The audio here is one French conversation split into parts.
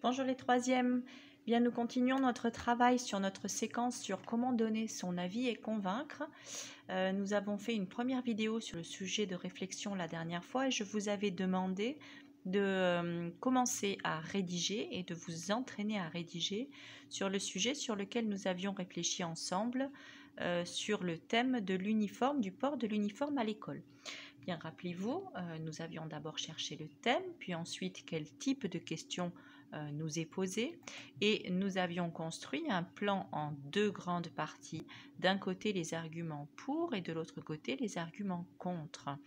Bonjour les troisièmes. Bien, nous continuons notre travail sur notre séquence sur comment donner son avis et convaincre. Nous avons fait une première vidéo sur le sujet de réflexion la dernière fois et je vous avais demandé de commencer à rédiger et de vous entraîner à rédiger sur le sujet sur lequel nous avions réfléchi ensemble sur le thème de l'uniforme, du port de l'uniforme à l'école. Bien, rappelez-vous, nous avions d'abord cherché le thème, puis ensuite quel type de questions nous est posé, et nous avions construit un plan en deux grandes parties. D'un côté les arguments pour et de l'autre côté les arguments contre.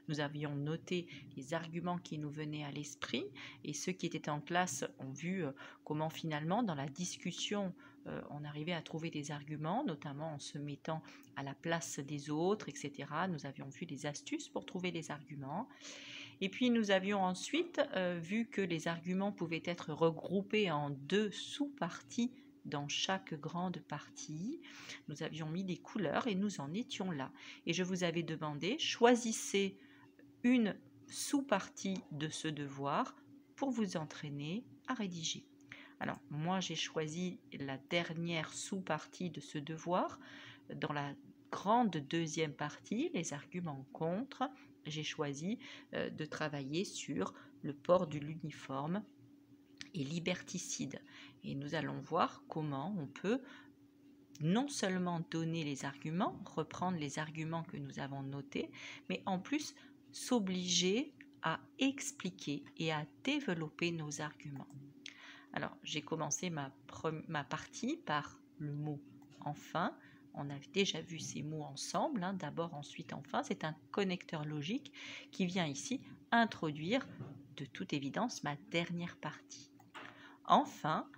Nous avions noté les arguments qui nous venaient à l'esprit et ceux qui étaient en classe ont vu comment finalement dans la discussion on arrivait à trouver des arguments, notamment en se mettant à la place des autres, etc. Nous avions vu des astuces pour trouver les arguments. Et puis nous avions ensuite vu que les arguments pouvaient être regroupés en deux sous-parties dans chaque grande partie. Nous avions mis des couleurs et nous en étions là. Et je vous avais demandé, choisissez une sous-partie de ce devoir pour vous entraîner à rédiger. Alors, moi, j'ai choisi la dernière sous-partie de ce devoir. Dans la grande deuxième partie, les arguments contre, j'ai choisi de travailler sur le port de l'uniforme et liberticide. Et nous allons voir comment on peut non seulement donner les arguments, reprendre les arguments que nous avons notés, mais en plus s'obliger à expliquer et à développer nos arguments. Alors, j'ai commencé ma partie par le mot « enfin ». On a déjà vu ces mots ensemble, d'abord, ensuite, enfin. C'est un connecteur logique qui vient ici introduire, de toute évidence, ma dernière partie. Enfin,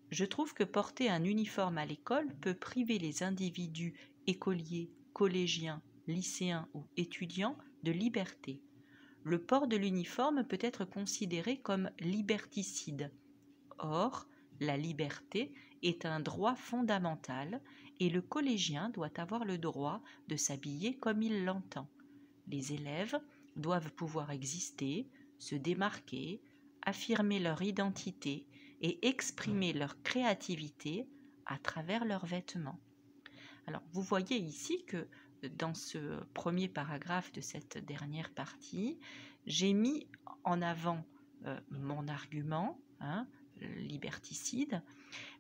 je trouve que porter un uniforme à l'école peut priver les individus écoliers, collégiens, lycéens ou étudiants de liberté. Le port de l'uniforme peut être considéré comme liberticide. Or, la liberté est un droit fondamental et le collégien doit avoir le droit de s'habiller comme il l'entend. Les élèves doivent pouvoir exister, se démarquer, affirmer leur identité et exprimer leur créativité à travers leurs vêtements. Alors, vous voyez ici que dans ce premier paragraphe de cette dernière partie, j'ai mis en avant mon argument, liberticide,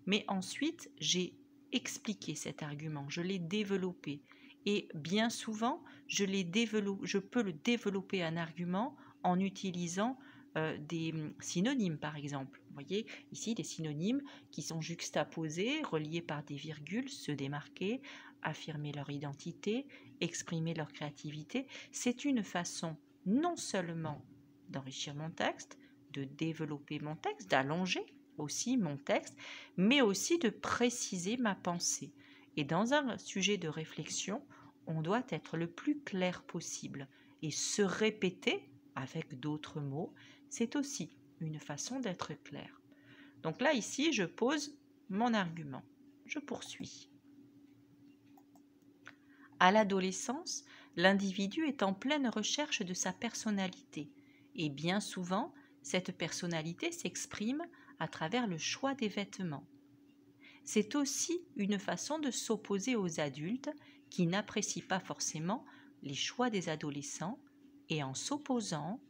mais ensuite j'ai expliqué cet argument, je l'ai développé et bien souvent je peux le développer un argument en utilisant des synonymes par exemple. Vous voyez ici des synonymes qui sont juxtaposés, reliés par des virgules, se démarquer, affirmer leur identité, exprimer leur créativité. C'est une façon non seulement d'enrichir mon texte, de développer mon texte, d'allonger aussi mon texte, mais aussi de préciser ma pensée. Et dans un sujet de réflexion, on doit être le plus clair possible. Et se répéter avec d'autres mots, c'est aussi une façon d'être clair. Donc là, ici, je pose mon argument. Je poursuis. À l'adolescence, l'individu est en pleine recherche de sa personnalité. Et bien souvent, cette personnalité s'exprime à travers le choix des vêtements. C'est aussi une façon de s'opposer aux adultes qui n'apprécient pas forcément les choix des adolescents et en s'opposant,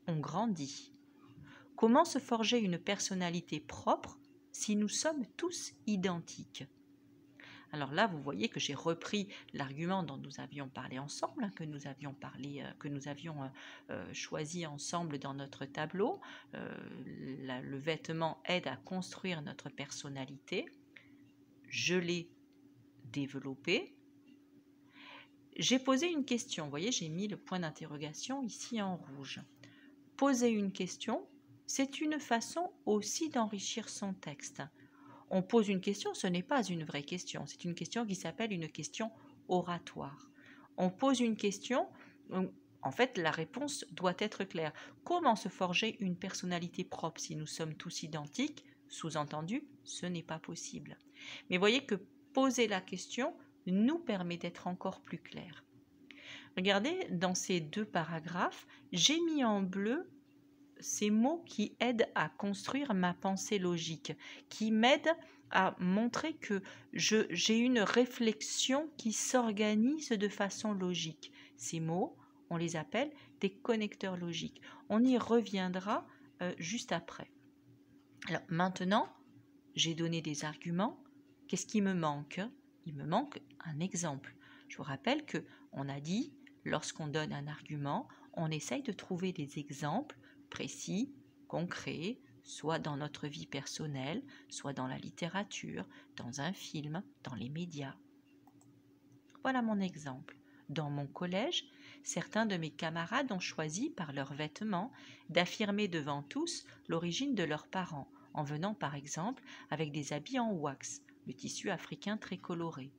on grandit. Comment se forger une personnalité propre si nous sommes tous identiques ? Alors là, vous voyez que j'ai repris l'argument dont nous avions parlé ensemble, que nous avions choisi ensemble dans notre tableau. Le vêtement aide à construire notre personnalité. Je l'ai développé. J'ai posé une question. Vous voyez, j'ai mis le point d'interrogation ici en rouge. Poser une question, c'est une façon aussi d'enrichir son texte. On pose une question, ce n'est pas une vraie question, c'est une question qui s'appelle une question oratoire. On pose une question, en fait la réponse doit être claire. Comment se forger une personnalité propre si nous sommes tous identiques ? Sous-entendu, ce n'est pas possible. Mais voyez que poser la question nous permet d'être encore plus clair. Regardez, dans ces deux paragraphes, j'ai mis en bleu ces mots qui aident à construire ma pensée logique, qui m'aident à montrer que j'ai une réflexion qui s'organise de façon logique. Ces mots, on les appelle des connecteurs logiques. On y reviendra juste après. Alors maintenant, j'ai donné des arguments. Qu'est-ce qui me manque? Il me manque un exemple. Je vous rappelle qu'on a dit, lorsqu'on donne un argument, on essaye de trouver des exemples précis, concrets, soit dans notre vie personnelle, soit dans la littérature, dans un film, dans les médias. Voilà mon exemple. Dans mon collège, certains de mes camarades ont choisi, par leurs vêtements, d'affirmer devant tous l'origine de leurs parents, en venant par exemple avec des habits en wax, le tissu africain très coloré.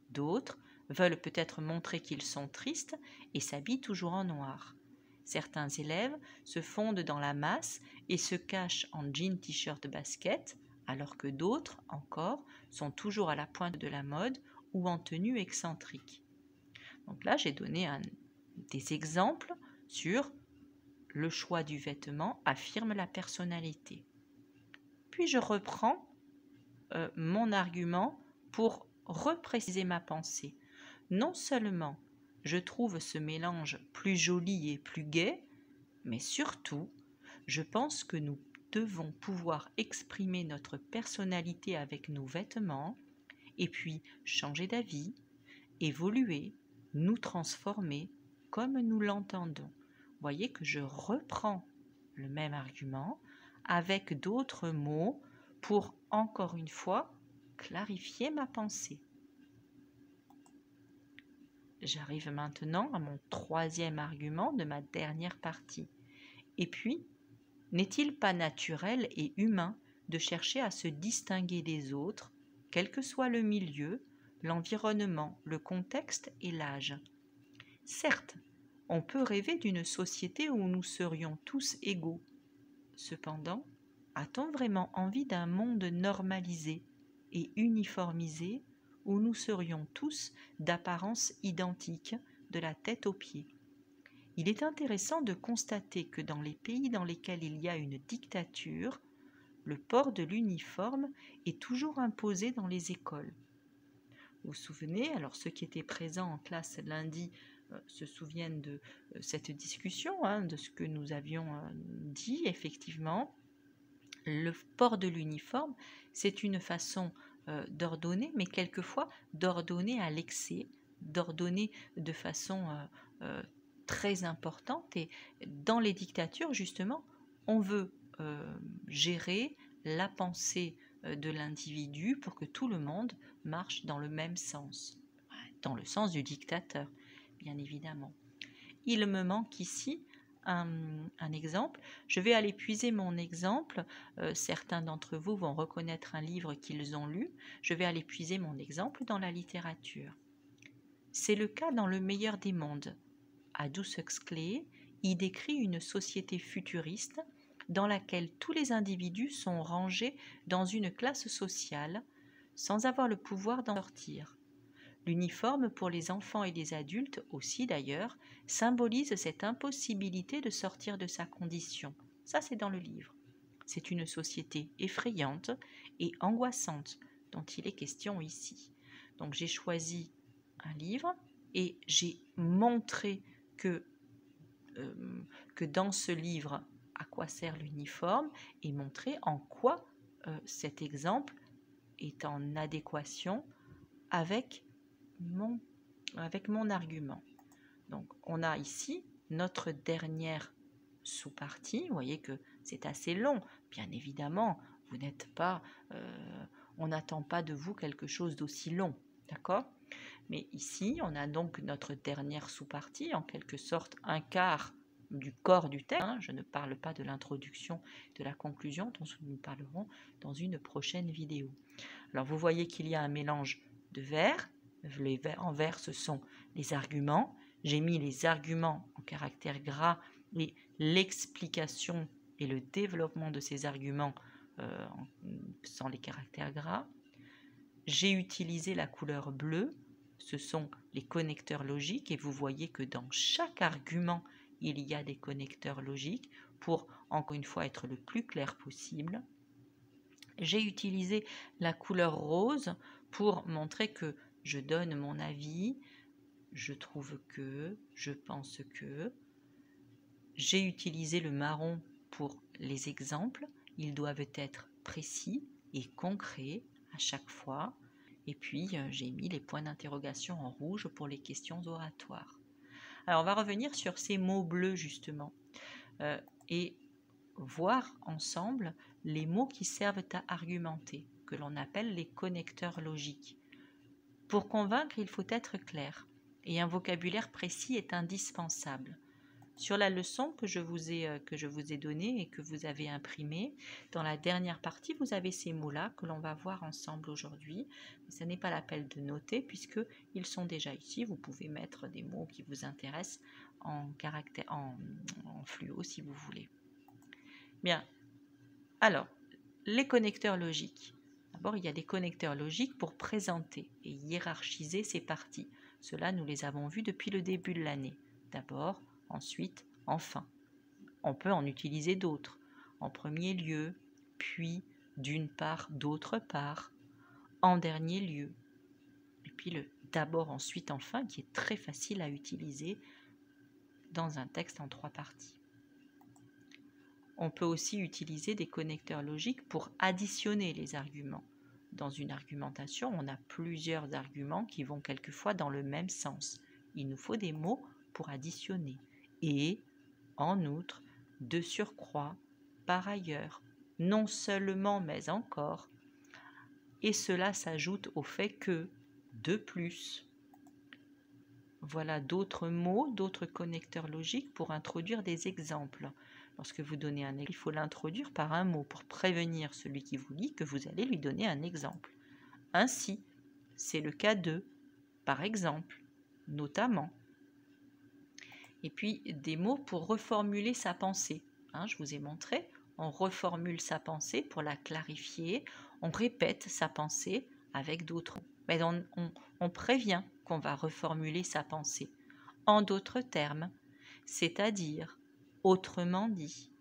D'autres veulent peut-être montrer qu'ils sont tristes et s'habillent toujours en noir. Certains élèves se fondent dans la masse et se cachent en jean, t-shirt, basket, alors que d'autres, encore, sont toujours à la pointe de la mode ou en tenue excentrique. Donc là, j'ai donné des exemples sur le choix du vêtement affirme la personnalité. Puis je reprends mon argument pour repréciser ma pensée. Non seulement je trouve ce mélange plus joli et plus gai, mais surtout, je pense que nous devons pouvoir exprimer notre personnalité avec nos vêtements et puis changer d'avis, évoluer, nous transformer comme nous l'entendons. Voyez que je reprends le même argument avec d'autres mots pour, encore une fois, clarifier ma pensée. J'arrive maintenant à mon troisième argument de ma dernière partie. Et puis, n'est-il pas naturel et humain de chercher à se distinguer des autres, quel que soit le milieu, l'environnement, le contexte et l'âge? Certes, on peut rêver d'une société où nous serions tous égaux. Cependant, a-t-on vraiment envie d'un monde normalisé et uniformisé où nous serions tous d'apparence identique de la tête aux pieds? Il est intéressant de constater que dans les pays dans lesquels il y a une dictature, le port de l'uniforme est toujours imposé dans les écoles. Vous vous souvenez, alors ceux qui étaient présents en classe lundi se souviennent de cette discussion, de ce que nous avions dit, effectivement. Le port de l'uniforme, c'est une façon d'ordonner, mais quelquefois d'ordonner à l'excès, d'ordonner de façon très importante. Et dans les dictatures, justement, on veut gérer la pensée de l'individu pour que tout le monde marche dans le même sens, dans le sens du dictateur, bien évidemment. Il me manque ici un exemple. Je vais aller puiser mon exemple. Certains d'entre vous vont reconnaître un livre qu'ils ont lu. Je vais aller puiser mon exemple dans la littérature. C'est le cas dans Le meilleur des mondes. Aldous Huxley y décrit une société futuriste dans laquelle tous les individus sont rangés dans une classe sociale sans avoir le pouvoir d'en sortir. L'uniforme pour les enfants et les adultes aussi d'ailleurs symbolise cette impossibilité de sortir de sa condition. Ça, c'est dans le livre. C'est une société effrayante et angoissante dont il est question ici. Donc j'ai choisi un livre et j'ai montré que dans ce livre, à quoi sert l'uniforme et montré en quoi cet exemple est en adéquation avec mon argument. Donc, on a ici notre dernière sous-partie. Vous voyez que c'est assez long. Bien évidemment, vous n'êtes pas, on n'attend pas de vous quelque chose d'aussi long, d'accord? Mais ici, on a donc notre dernière sous-partie, en quelque sorte un quart du corps du texte. Je ne parle pas de l'introduction, de la conclusion, dont nous parlerons dans une prochaine vidéo. Alors, vous voyez qu'il y a un mélange de vers. Les vers en vert, ce sont les arguments. J'ai mis les arguments en caractère gras et l'explication et le développement de ces arguments sans les caractères gras. J'ai utilisé la couleur bleue. Ce sont les connecteurs logiques et vous voyez que dans chaque argument il y a des connecteurs logiques pour, encore une fois, être le plus clair possible. J'ai utilisé la couleur rose pour montrer que je donne mon avis, je trouve que, je pense que. J'ai utilisé le marron pour les exemples. Ils doivent être précis et concrets à chaque fois. Et puis, j'ai mis les points d'interrogation en rouge pour les questions oratoires. Alors, on va revenir sur ces mots bleus, justement, et voir ensemble les mots qui servent à argumenter, que l'on appelle les connecteurs logiques. Pour convaincre, il faut être clair, et un vocabulaire précis est indispensable. Sur la leçon que je vous ai donnée et que vous avez imprimée, dans la dernière partie, vous avez ces mots-là que l'on va voir ensemble aujourd'hui. Ce n'est pas la peine de noter puisqu'ils sont déjà ici. Vous pouvez mettre des mots qui vous intéressent en fluo si vous voulez. Bien, alors, les connecteurs logiques. D'abord, il y a des connecteurs logiques pour présenter et hiérarchiser ces parties. Cela, nous les avons vus depuis le début de l'année. D'abord, ensuite, enfin. On peut en utiliser d'autres. En premier lieu, puis, d'une part, d'autre part, en dernier lieu. Et puis le d'abord, ensuite, enfin, qui est très facile à utiliser dans un texte en 3 parties. On peut aussi utiliser des connecteurs logiques pour additionner les arguments. Dans une argumentation, on a plusieurs arguments qui vont quelquefois dans le même sens. Il nous faut des mots pour additionner. Et, en outre, de surcroît, par ailleurs, non seulement mais encore, et cela s'ajoute au fait que, de plus. Voilà d'autres mots, d'autres connecteurs logiques pour introduire des exemples. Lorsque vous donnez un exemple, il faut l'introduire par un mot pour prévenir celui qui vous lit que vous allez lui donner un exemple. Ainsi, c'est le cas de, par exemple, notamment. Et puis des mots pour reformuler sa pensée. Je vous ai montré, on reformule sa pensée pour la clarifier, on répète sa pensée avec d'autres mots. Mais on prévient qu'on va reformuler sa pensée. En d'autres termes, c'est-à-dire, autrement dit.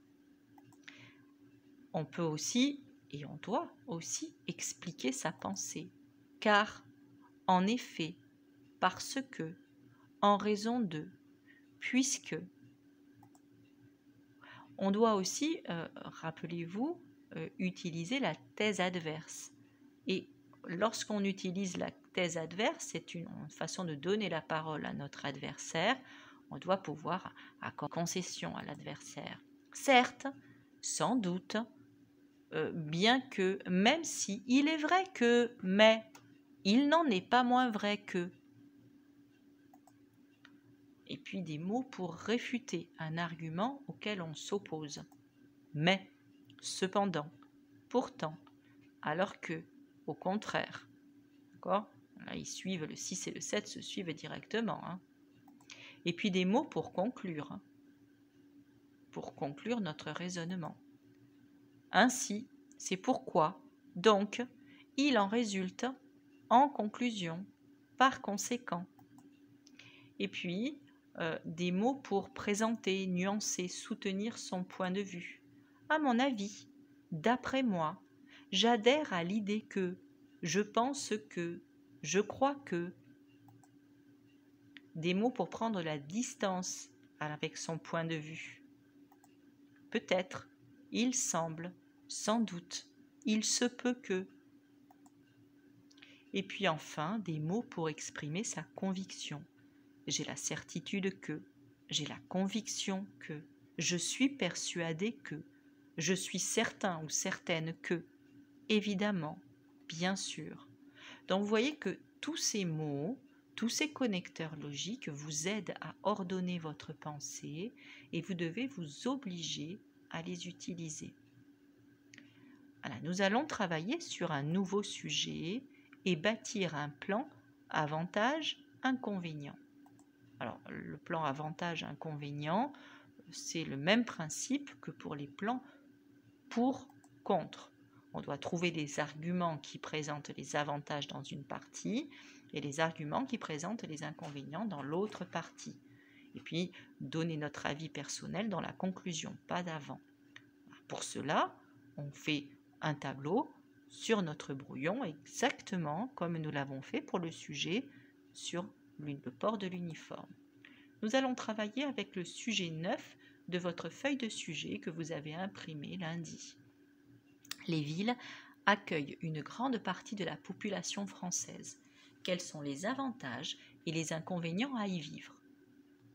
On peut aussi, et on doit aussi, expliquer sa pensée. Car, en effet, parce que, en raison de, puisque. On doit aussi, rappelez-vous, utiliser la thèse adverse. Et lorsqu'on utilise la thèse adverse, c'est une façon de donner la parole à notre adversaire. On doit pouvoir accorder concession à l'adversaire. Certes, sans doute, bien que, même si, il est vrai que, mais, il n'en est pas moins vrai que. Et puis des mots pour réfuter un argument auquel on s'oppose. Mais, cependant, pourtant, alors que, au contraire. D'accord ? Là, ils suivent, le 6 et le 7 se suivent directement. Et puis des mots pour conclure. Pour conclure notre raisonnement. Ainsi, c'est pourquoi, donc, il en résulte, en conclusion, par conséquent. Et puis, des mots pour présenter, nuancer, soutenir son point de vue. À mon avis, d'après moi, j'adhère à l'idée que, je pense que, je crois que. Des mots pour prendre la distance avec son point de vue. Peut-être, il semble, sans doute, il se peut que. Et puis enfin, des mots pour exprimer sa conviction. J'ai la certitude que, j'ai la conviction que, je suis persuadé que, je suis certain ou certaine que, évidemment, bien sûr. Donc vous voyez que tous ces mots, tous ces connecteurs logiques vous aident à ordonner votre pensée et vous devez vous obliger à les utiliser. Voilà, nous allons travailler sur un nouveau sujet et bâtir un plan avantage-inconvénient. Alors, le plan avantage-inconvénient, c'est le même principe que pour les plans pour-contre. On doit trouver des arguments qui présentent les avantages dans une partie et les arguments qui présentent les inconvénients dans l'autre partie. Et puis, donner notre avis personnel dans la conclusion, pas d'avant. Pour cela, on fait un tableau sur notre brouillon exactement comme nous l'avons fait pour le sujet sur le port de l'uniforme. Nous allons travailler avec le sujet 9 de votre feuille de sujet que vous avez imprimé lundi. Les villes accueillent une grande partie de la population française. Quels sont les avantages et les inconvénients à y vivre?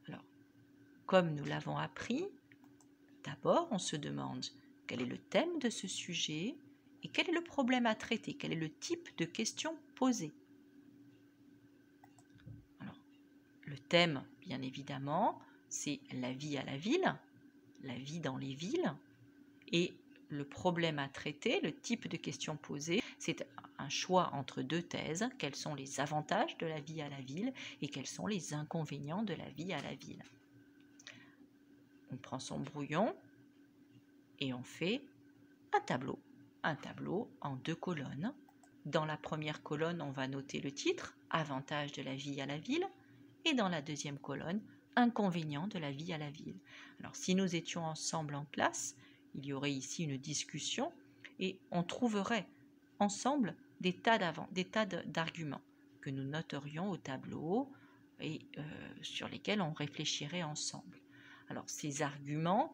Alors, comme nous l'avons appris, d'abord on se demande quel est le thème de ce sujet et quel est le problème à traiter, quel est le type de question posée. Alors, le thème, bien évidemment, c'est la vie à la ville, la vie dans les villes, et le problème à traiter, le type de question posée, c'est un choix entre deux thèses. Quels sont les avantages de la vie à la ville et quels sont les inconvénients de la vie à la ville? On prend son brouillon et on fait un tableau en 2 colonnes. Dans la première colonne, on va noter le titre, avantages de la vie à la ville, et dans la deuxième colonne, inconvénients de la vie à la ville. Alors, si nous étions ensemble en classe, il y aurait ici une discussion et on trouverait ensemble des tas d'arguments que nous noterions au tableau et sur lesquels on réfléchirait ensemble. Alors, ces arguments,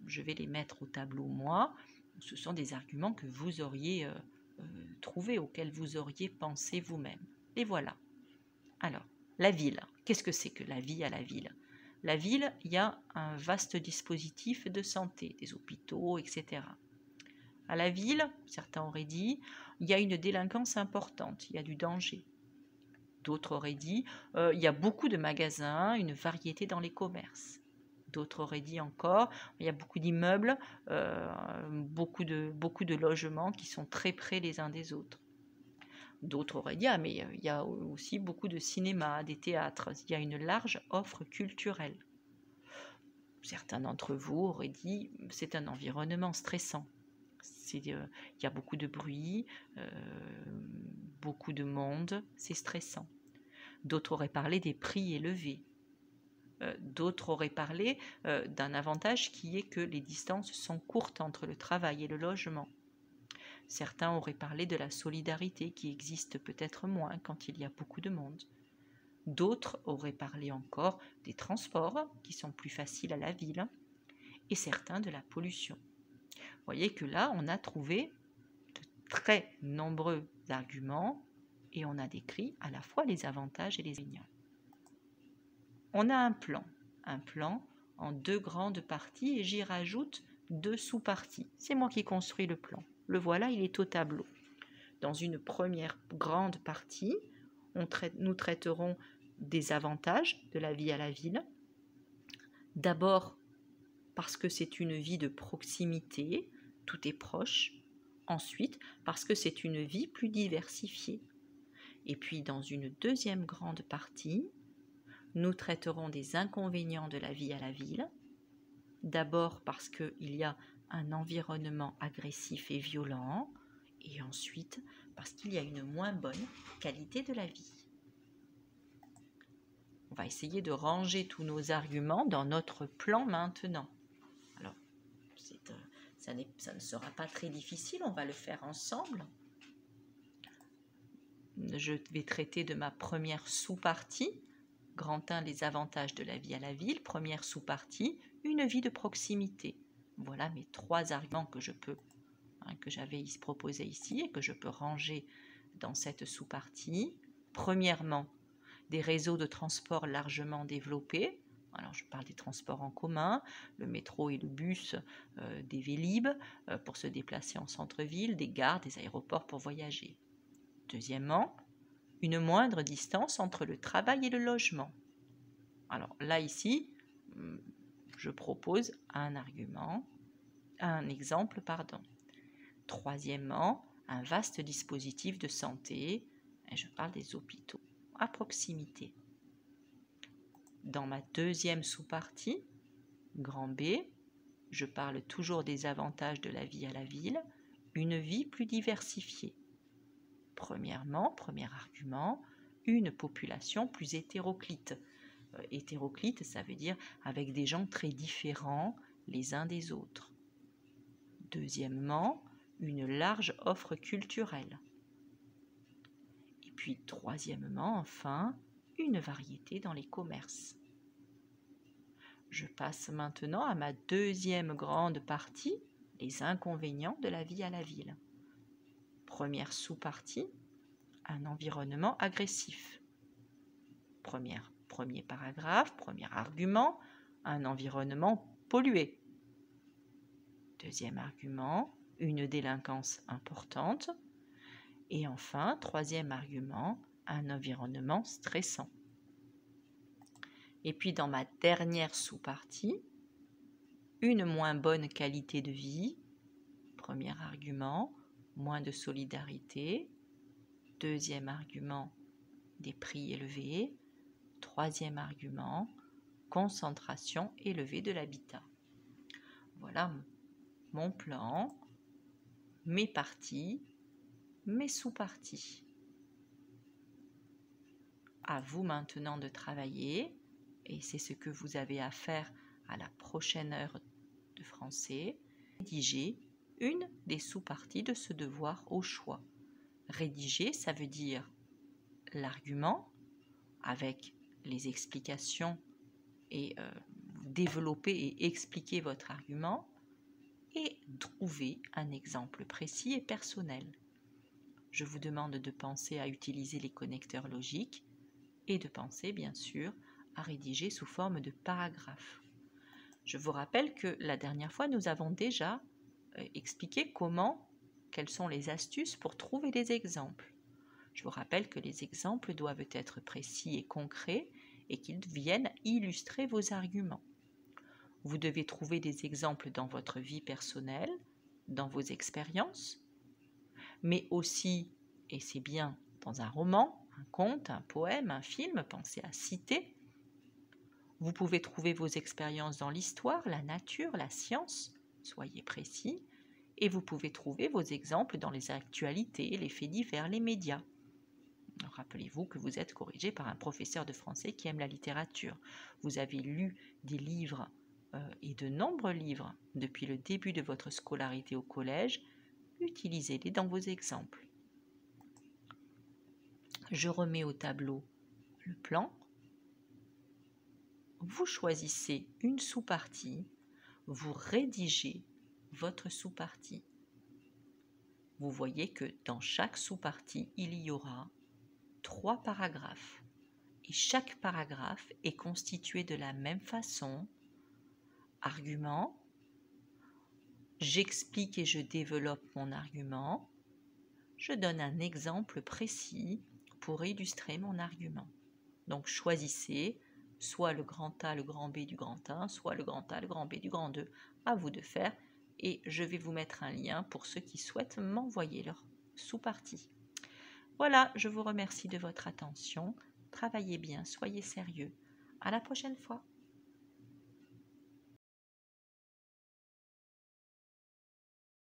je vais les mettre au tableau moi, ce sont des arguments que vous auriez trouvés, auxquels vous auriez pensé vous-même. Les voilà. Alors, la ville. Qu'est-ce que c'est que la vie à la ville? La ville, il y a un vaste dispositif de santé, des hôpitaux, etc. À la ville, certains auraient dit, il y a une délinquance importante, il y a du danger. D'autres auraient dit, il y a beaucoup de magasins, une variété dans les commerces. D'autres auraient dit encore, il y a beaucoup d'immeubles, beaucoup de logements qui sont très près les uns des autres. D'autres auraient dit, ah mais il y a aussi beaucoup de cinéma, des théâtres, il y a une large offre culturelle. Certains d'entre vous auraient dit, c'est un environnement stressant. Il y a beaucoup de bruit, beaucoup de monde, c'est stressant. D'autres auraient parlé des prix élevés. D'autres auraient parlé d'un avantage qui est que les distances sont courtes entre le travail et le logement. Certains auraient parlé de la solidarité qui existe peut-être moins quand il y a beaucoup de monde. D'autres auraient parlé encore des transports qui sont plus faciles à la ville et certains de la pollution. Vous voyez que là, on a trouvé de très nombreux arguments et on a décrit à la fois les avantages et les inconvénients. On a un plan en 2 grandes parties et j'y rajoute 2 sous-parties. C'est moi qui construis le plan. Le voilà, il est au tableau. Dans une première grande partie, nous traiterons des avantages de la vie à la ville. D'abord, parce que c'est une vie de proximité, tout est proche. Ensuite, parce que c'est une vie plus diversifiée. Et puis, dans une deuxième grande partie, nous traiterons des inconvénients de la vie à la ville. D'abord parce qu'il y a un environnement agressif et violent, et ensuite parce qu'il y a une moins bonne qualité de la vie. On va essayer de ranger tous nos arguments dans notre plan maintenant. Alors, ça ne sera pas très difficile, on va le faire ensemble. Je vais traiter de ma première sous-partie. Grand 1, les avantages de la vie à la ville. Première sous-partie, une vie de proximité. Voilà mes 3 arguments que j'avais proposés ici et que je peux ranger dans cette sous-partie. Premièrement, des réseaux de transport largement développés. Alors, je parle des transports en commun, le métro et le bus, des Vélib pour se déplacer en centre-ville, des gares, des aéroports pour voyager. Deuxièmement, une moindre distance entre le travail et le logement. Alors là, ici, je propose un exemple. Troisièmement, un vaste dispositif de santé, et je parle des hôpitaux à proximité. Dans ma deuxième sous-partie, grand B, je parle toujours des avantages de la vie à la ville, une vie plus diversifiée. Premièrement, premier argument, une population plus hétéroclite. hétéroclite, ça veut dire avec des gens très différents les uns des autres. Deuxièmement, une large offre culturelle. Et puis troisièmement, enfin, une variété dans les commerces. Je passe maintenant à ma deuxième grande partie, les inconvénients de la vie à la ville. Première sous-partie, un environnement agressif. Premier paragraphe, premier argument, un environnement pollué. Deuxième argument, une délinquance importante. Et enfin, troisième argument, un environnement stressant. Et puis dans ma dernière sous-partie, une moins bonne qualité de vie. Premier argument, moins de solidarité. Deuxième argument, des prix élevés. Troisième argument, concentration élevée de l'habitat. Voilà mon plan, mes parties, mes sous-parties. À vous maintenant de travailler, et c'est ce que vous avez à faire à la prochaine heure de français. Rédiger une des sous-parties de ce devoir au choix. Rédiger, ça veut dire l'argument avec les explications et développer et expliquer votre argument et trouver un exemple précis et personnel. Je vous demande de penser à utiliser les connecteurs logiques et de penser bien sûr à rédiger sous forme de paragraphes. Je vous rappelle que la dernière fois nous avons déjà expliqué quelles sont les astuces pour trouver des exemples. Je vous rappelle que les exemples doivent être précis et concrets et qu'ils viennent illustrer vos arguments. Vous devez trouver des exemples dans votre vie personnelle, dans vos expériences, mais aussi, et c'est bien, dans un roman, un conte, un poème, un film, pensez à citer. Vous pouvez trouver vos expériences dans l'histoire, la nature, la science, soyez précis, et vous pouvez trouver vos exemples dans les actualités, les faits divers, les médias. Rappelez-vous que vous êtes corrigé par un professeur de français qui aime la littérature. Vous avez lu des livres et de nombreux livres depuis le début de votre scolarité au collège. Utilisez-les dans vos exemples. Je remets au tableau le plan. Vous choisissez une sous-partie. Vous rédigez votre sous-partie. Vous voyez que dans chaque sous-partie, il y aura 3 paragraphes. Et chaque paragraphe est constitué de la même façon. Argument, j'explique et je développe mon argument. Je donne un exemple précis pour illustrer mon argument. Donc choisissez soit le grand A, le grand B du grand 1, soit le grand A, le grand B du grand 2. À vous de faire. Et je vais vous mettre un lien pour ceux qui souhaitent m'envoyer leur sous-partie. Voilà, je vous remercie de votre attention. Travaillez bien, soyez sérieux. À la prochaine fois.